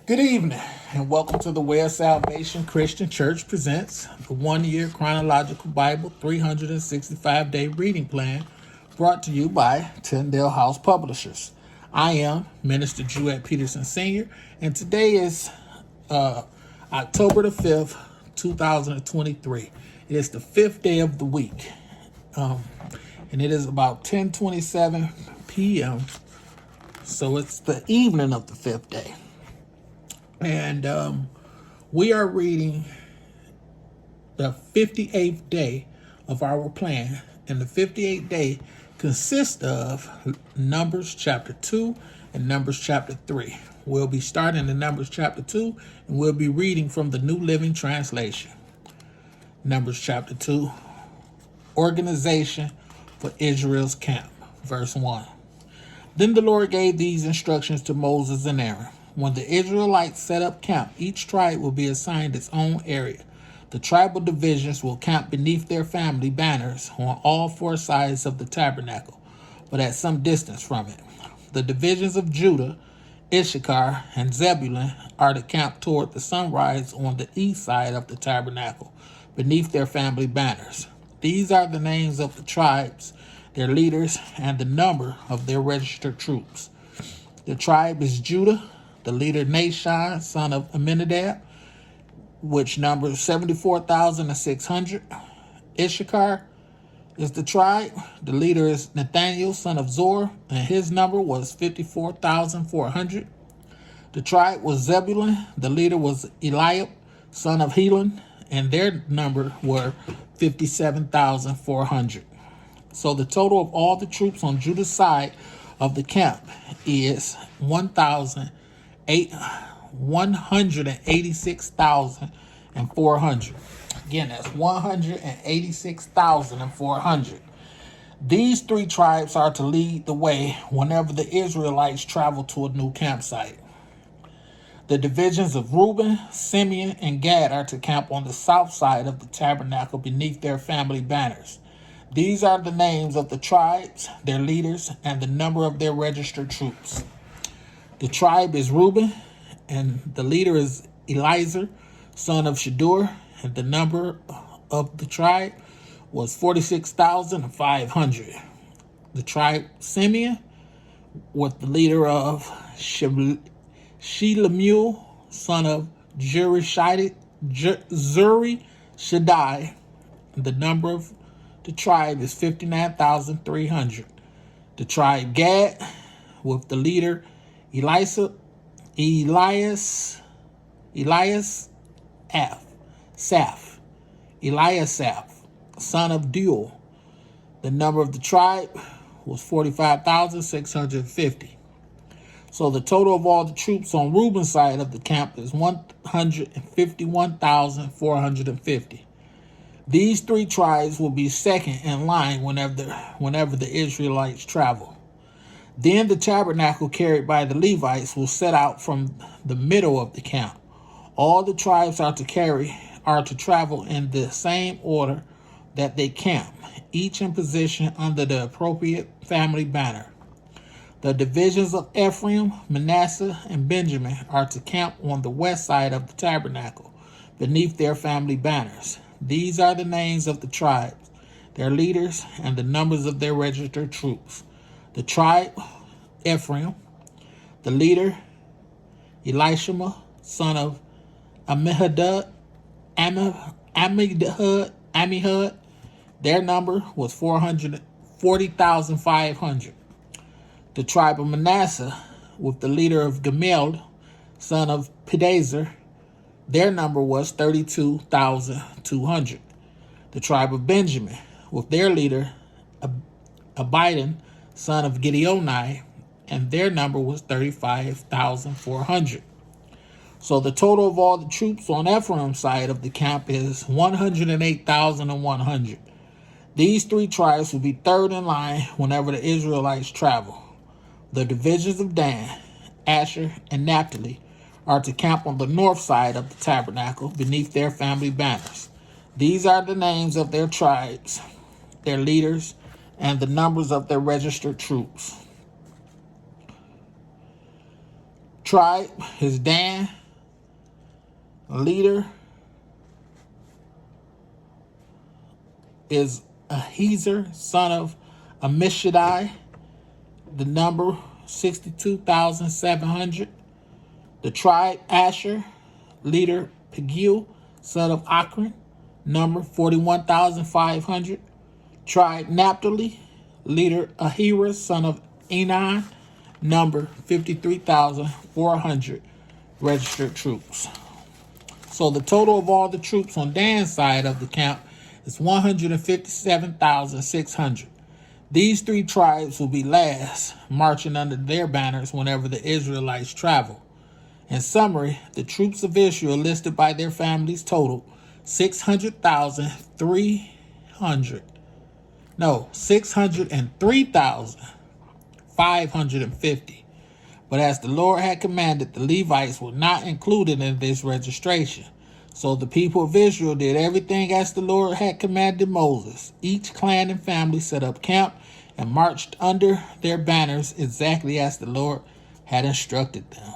Good evening, and welcome to the Way of Salvation Christian Church presents the 1-year Chronological Bible 365-day reading plan brought to you by Tyndale House Publishers. I am Minister Jewett Peterson Sr., and today is October the 5th, 2023. It is the 5th day of the week, and it is about 10:27 p.m., so it's the evening of the 5th day. And we are reading the 58th day of our plan. And the 58th day consists of Numbers chapter 2 and Numbers chapter 3. We'll be starting in Numbers chapter 2, and we'll be reading from the New Living Translation. Numbers chapter 2, Organization for Israel's Camp, verse 1. Then the Lord gave these instructions to Moses and Aaron. When the Israelites set up camp, each tribe will be assigned its own area. The tribal divisions will camp beneath their family banners on all four sides of the tabernacle, but at some distance from it. The divisions of Judah, Issachar, and Zebulun are to camp toward the sunrise on the east side of the tabernacle, beneath their family banners. These are the names of the tribes, their leaders, and the number of their registered troops. The tribe is Judah. The leader Nashon, son of Amminadab, which numbers 74,600. Issachar is the tribe. The leader is Nathaniel, son of Zor, and his number was 54,400. The tribe was Zebulun. The leader was Eliab, son of Helon, and their number were 57,400. So the total of all the troops on Judah's side of the camp is 186,400. Again, that's 186,400. These three tribes are to lead the way whenever the Israelites travel to a new campsite. The divisions of Reuben, Simeon, and Gad are to camp on the south side of the tabernacle beneath their family banners. These are the names of the tribes, their leaders, and the number of their registered troops. The tribe is Reuben, and the leader is Eliezer, son of Shadur, and the number of the tribe was 46,500. The tribe Simeon, with the leader of Shelemuel, son of Zuri Shaddai, the number of the tribe is 59,300. The tribe Gad, with the leader Eliasaph, son of Deuel. The number of the tribe was 45,650. So the total of all the troops on Reuben's side of the camp is 151,450. These three tribes will be second in line whenever the Israelites travel. Then the tabernacle carried by the Levites will set out from the middle of the camp. All the tribes are to travel in the same order that they camp, each in position under the appropriate family banner. The divisions of Ephraim, Manasseh, and Benjamin are to camp on the west side of the tabernacle, beneath their family banners. These are the names of the tribes, their leaders, and the numbers of their registered troops. The tribe Ephraim, the leader Elishama, son of Ammihud, their number was 40,500. The tribe of Manasseh, with the leader of Gamaliel, son of Pedazer, their number was 32,200. The tribe of Benjamin, with their leader Abidan, son of Gideoni, and their number was 35,400. So the total of all the troops on Ephraim's side of the camp is 108,100. These three tribes will be third in line whenever the Israelites travel. The divisions of Dan, Asher, and Naphtali are to camp on the north side of the tabernacle beneath their family banners. These are the names of their tribes, their leaders, and the numbers of their registered troops. tribe is Dan. Leader is Ahiezer, son of Ammishaddai. The number 62,700. The tribe Asher, leader Pagiel, son of Akron, number 41,500. Tribe Naphtali, leader Ahira, son of Enan, number 53,400 registered troops. So the total of all the troops on Dan's side of the camp is 157,600. These three tribes will be last, marching under their banners whenever the Israelites travel. In summary, the troops of Israel listed by their families totaled 603,550. But as the Lord had commanded, the Levites were not included in this registration. So the people of Israel did everything as the Lord had commanded Moses. Each clan and family set up camp and marched under their banners exactly as the Lord had instructed them.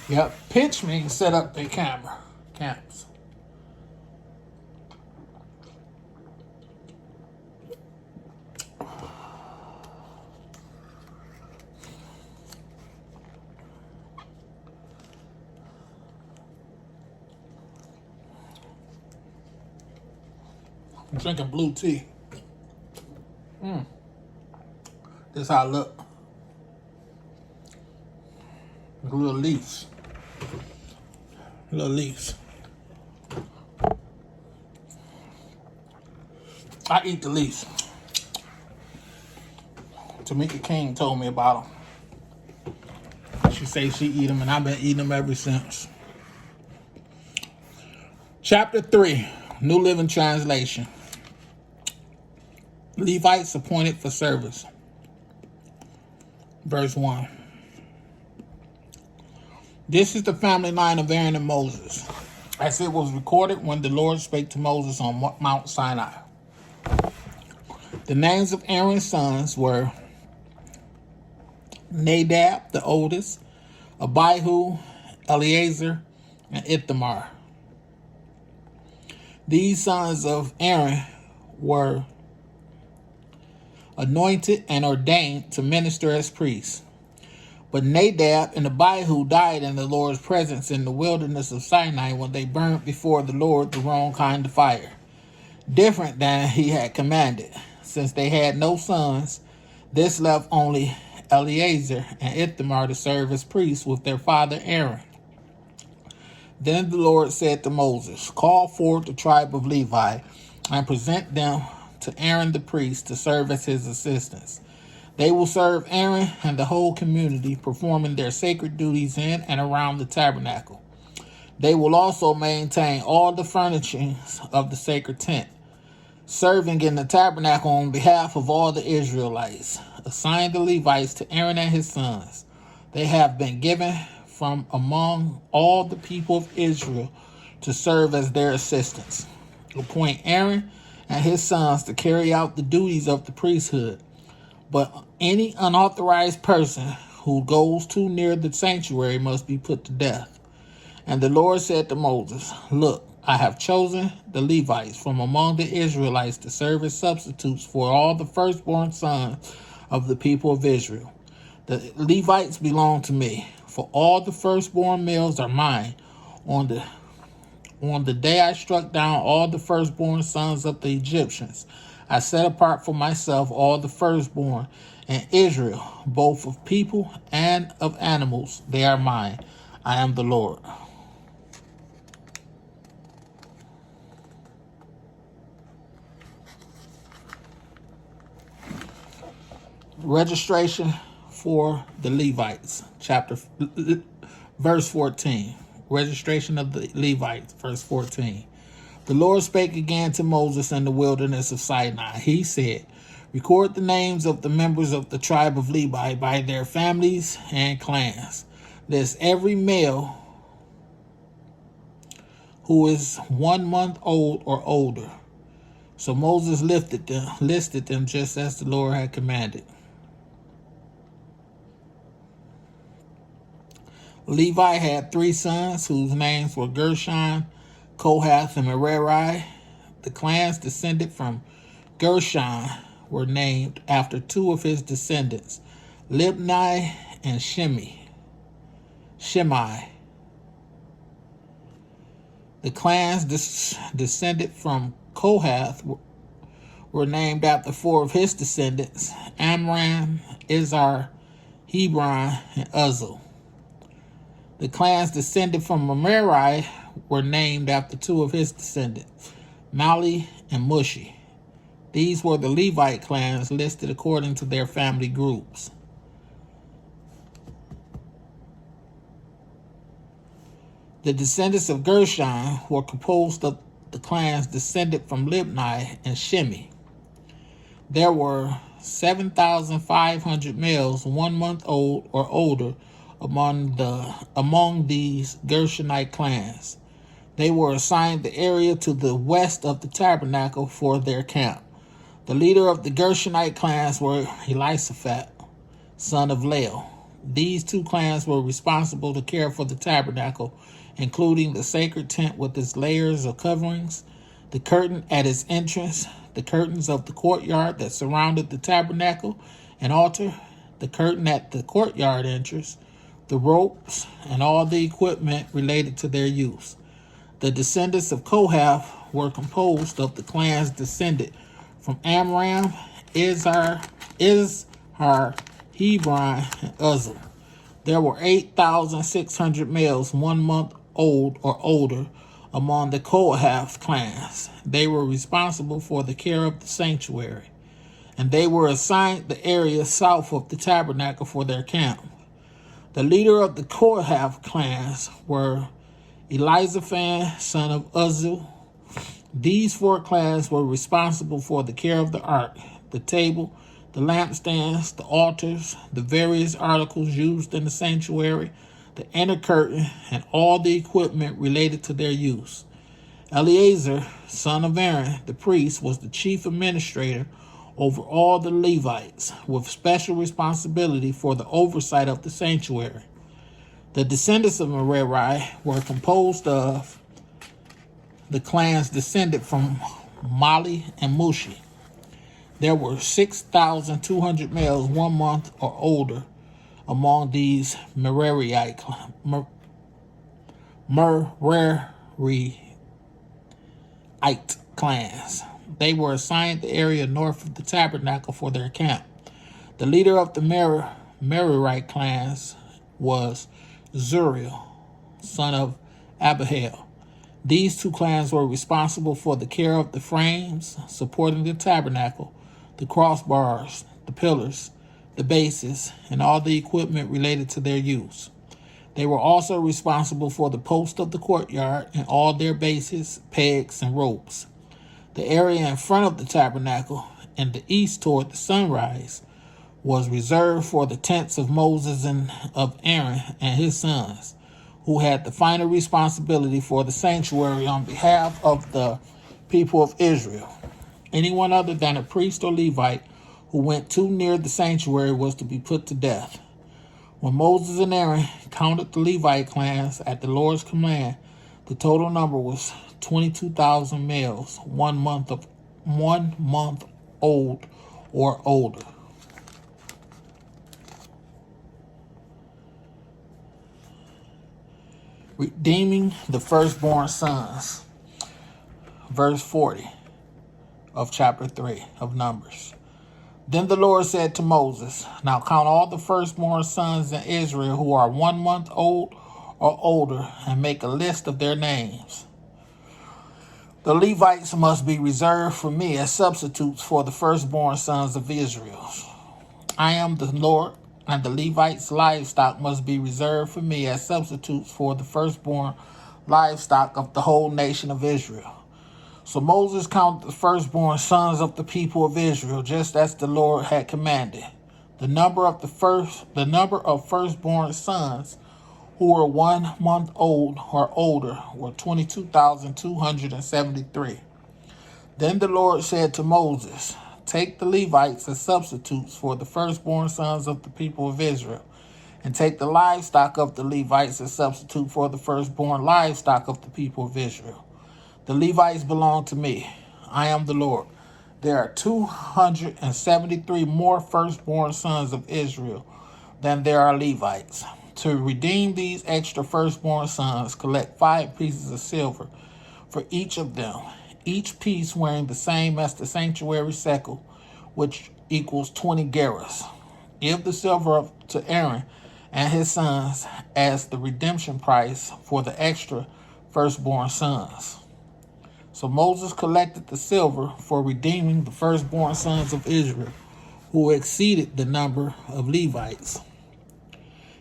Yep, pitch means set up their camps. I'm drinking blue tea. This is how I look. Little leaves. I eat the leaves. Tamika King told me about them. She says she eat them, and I've been eating them ever since. Chapter 3, New Living Translation. Levites appointed for service. Verse 1. This is the family line of Aaron and Moses, as it was recorded when the Lord spake to Moses on Mount Sinai. The names of Aaron's sons were Nadab, the oldest, Abihu, Eleazar, and Ithamar. These sons of Aaron were anointed and ordained to minister as priests. But Nadab and Abihu died in the Lord's presence in the wilderness of Sinai when they burned before the Lord the wrong kind of fire, different than he had commanded. Since they had no sons, this left only Eleazar and Ithamar to serve as priests with their father Aaron. Then the Lord said to Moses, "Call forth the tribe of Levi and present them to Aaron the priest to serve as his assistants. They will serve Aaron and the whole community, performing their sacred duties in and around the tabernacle. They will also maintain all the furnishings of the sacred tent, serving in the tabernacle on behalf of all the Israelites. Assign the Levites to Aaron and his sons. They have been given from among all the people of Israel to serve as their assistants. Appoint Aaron and his sons to carry out the duties of the priesthood. But any unauthorized person who goes too near the sanctuary must be put to death." And the Lord said to Moses, "Look, I have chosen the Levites from among the Israelites to serve as substitutes for all the firstborn sons of the people of Israel. The Levites belong to me, for all the firstborn males are mine. On the day I struck down all the firstborn sons of the Egyptians, I set apart for myself all the firstborn in Israel, both of people and of animals. They are mine. I am the Lord." Registration for the Levites, verse 14. Registration of the Levites, verse 14. The Lord spake again to Moses in the wilderness of Sinai. He said, "Record the names of the members of the tribe of Levi by their families and clans. List every male who is 1 month old or older. So Moses listed them just as the Lord had commanded. Levi had 3 sons whose names were Gershon, Kohath, and Merari. The clans descended from Gershon were named after 2 of his descendants, Libni and Shimei. The clans descended from Kohath were named after 4 of his descendants, Amram, Izhar, Hebron, and Uzzel. The clans descended from Merari were named after 2 of his descendants, Mali and Mushi. These were the Levite clans listed according to their family groups. The descendants of Gershon were composed of the clans descended from Libni and Shimei. There were 7,500 males 1 month old or older among these Gershonite clans. They were assigned the area to the west of the tabernacle for their camp. The leader of the Gershonite clans were Elisaphat, son of Lael. These 2 clans were responsible to care for the tabernacle, including the sacred tent with its layers of coverings, the curtain at its entrance, the curtains of the courtyard that surrounded the tabernacle and altar, the curtain at the courtyard entrance, the ropes, and all the equipment related to their use. The descendants of Kohath were composed of the clans descended from Amram, Izhar, Hebron, and Uzzel. There were 8,600 males 1 month old or older among the Kohath clans. They were responsible for the care of the sanctuary, and they were assigned the area south of the tabernacle for their camp. The leader of the Kohath clans were Elizaphan, son of Uzzel. These 4 clans were responsible for the care of the ark, the table, the lampstands, the altars, the various articles used in the sanctuary, the inner curtain, and all the equipment related to their use. Eleazar, son of Aaron, the priest, was the chief administrator over all the Levites, with special responsibility for the oversight of the sanctuary. The descendants of Merari were composed of the clans descended from Mali and Mushi. There were 6,200 males 1 month or older among these Merariite clans. They were assigned the area north of the tabernacle for their camp. The leader of the Merarite clans was Zuriel, son of Abihail. These 2 clans were responsible for the care of the frames supporting the tabernacle, the crossbars, the pillars, the bases, and all the equipment related to their use. They were also responsible for the post of the courtyard and all their bases, pegs, and ropes. The area in front of the tabernacle and the east toward the sunrise was reserved for the tents of Moses and of Aaron and his sons, who had the final responsibility for the sanctuary on behalf of the people of Israel. Anyone other than a priest or Levite who went too near the sanctuary was to be put to death. When Moses and Aaron counted the Levite clans at the Lord's command, the total number was 22,000 males, 1 month old or older. Redeeming the firstborn sons. Verse 40 of chapter 3 of Numbers. Then the Lord said to Moses, now count all the firstborn sons in Israel who are 1 month old or older, and make a list of their names. The Levites must be reserved for me as substitutes for the firstborn sons of Israel. I am the Lord, and the Levites' livestock must be reserved for me as substitutes for the firstborn livestock of the whole nation of Israel. So Moses counted the firstborn sons of the people of Israel, just as the Lord had commanded. The number of firstborn sons who were 1 month old or older were 22,273. Then the Lord said to Moses, take the Levites as substitutes for the firstborn sons of the people of Israel, and take the livestock of the Levites as substitute for the firstborn livestock of the people of Israel. The Levites belong to me. I am the Lord. There are 273 more firstborn sons of Israel than there are Levites. To redeem these extra firstborn sons, collect 5 pieces of silver for each of them, each piece weighing the same as the sanctuary shekel, which equals 20 gerahs. Give the silver to Aaron and his sons as the redemption price for the extra firstborn sons. So Moses collected the silver for redeeming the firstborn sons of Israel, who exceeded the number of Levites.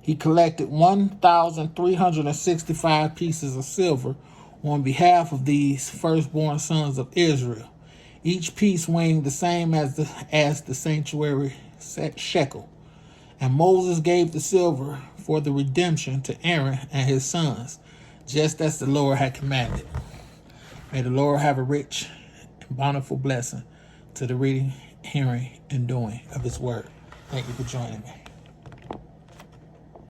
He collected 1,365 pieces of silver on behalf of these firstborn sons of Israel, each piece weighing the same as the sanctuary shekel. And Moses gave the silver for the redemption to Aaron and his sons, just as the Lord had commanded. May the Lord have a rich and bountiful blessing to the reading, hearing, and doing of his word. Thank you for joining me.